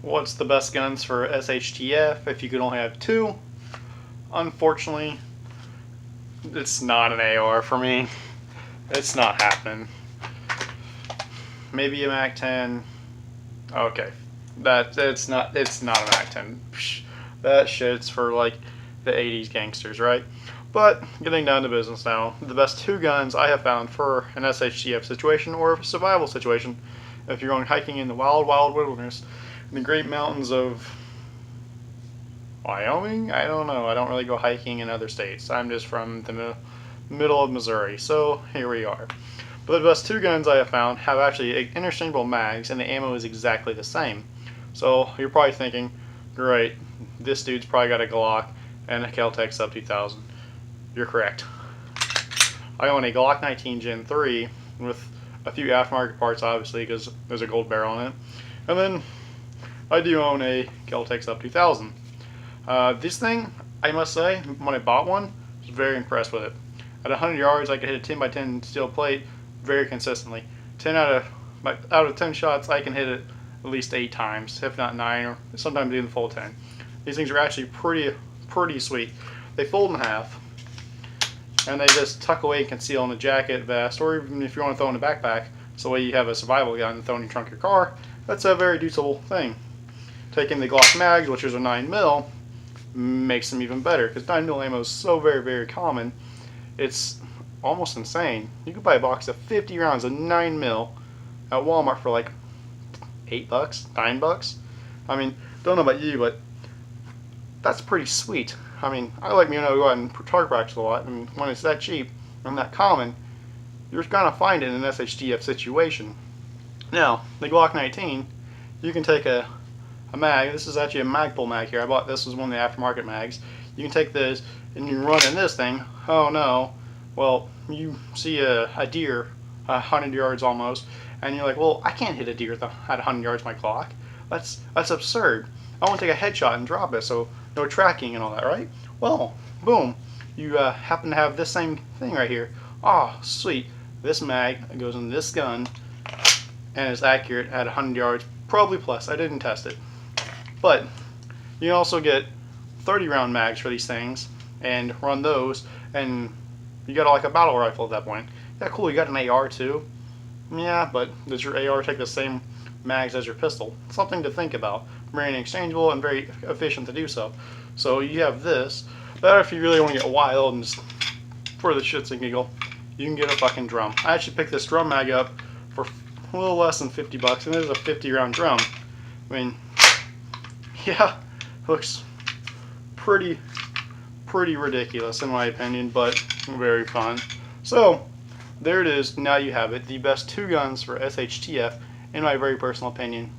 what's the best guns for SHTF if you could only have two? Unfortunately, it's not an AR for me. It's not happening. Maybe a MAC-10. Okay, it's not a MAC-10. That shit's for like the 80s gangsters, right? But getting down to business now, the best two guns I have found for an SHTF situation or a survival situation, if you're going hiking in the wild, wild wilderness, in the great mountains of Wyoming? I don't know. I don't really go hiking in other states. I'm just from the middle of Missouri, so here we are. But the best two guns I have found have actually interchangeable mags, and the ammo is exactly the same. So you're probably thinking, great, this dude's probably got a Glock and a Kel-Tec Sub 2000. You're correct. I own a Glock 19 Gen 3 with a few aftermarket parts, obviously, because there's a gold barrel in it. And then I do own a Kel-Tec Sub 2000. This thing, I must say, when I bought one, I was very impressed with it. At 100 yards, I could hit a 10 by 10 steel plate very consistently. 10 out of 10 shots, I can hit it at least 8 times, if not 9, or sometimes even full 10. These things are actually pretty sweet. They fold in half, and they just tuck away and conceal in a jacket, vest, or even if you want to throw in a backpack, so that you have a survival gun and throw in your trunk of your car. That's a very useful thing. Taking the Glock mags, which is a 9mm, makes them even better, because 9mm ammo is so very common. It's almost insane. You could buy a box of 50 rounds of 9mm at Walmart for like $8, $9. I mean, don't know about you, but that's pretty sweet. I mean, I like me when I go out and target practice a lot, and when it's that cheap and that common, you're gonna find it in an SHTF situation. Now, the Glock 19, you can take a mag. This is actually a Magpul mag here. I bought this, was one of the aftermarket mags. You can take this and you run in this thing. Oh no. Well, you see a deer 100 yards almost, and you're like, well, I can't hit a deer at 100 yards with my Glock. That's absurd. I want to take a headshot and drop it, so no tracking and all that, right? Well, boom. You happen to have this same thing right here. Oh, sweet. This mag goes in this gun, and it's accurate at 100 yards, probably plus. I didn't test it. But you can also get 30-round mags for these things and run those, and you got like a battle rifle at that point. Yeah, cool, you got an AR too. Yeah, but does your AR take the same mags as your pistol? Something to think about. Very inexchangeable and very efficient to do so. So you have this. But if you really want to get wild and just for the shits and giggle, you can get a fucking drum. I actually picked this drum mag up for a little less than $50, and it is a 50-round drum. I mean, yeah, looks pretty ridiculous in my opinion, but very fun. So there it is. Now you have it. The best two guns for SHTF, in my very personal opinion.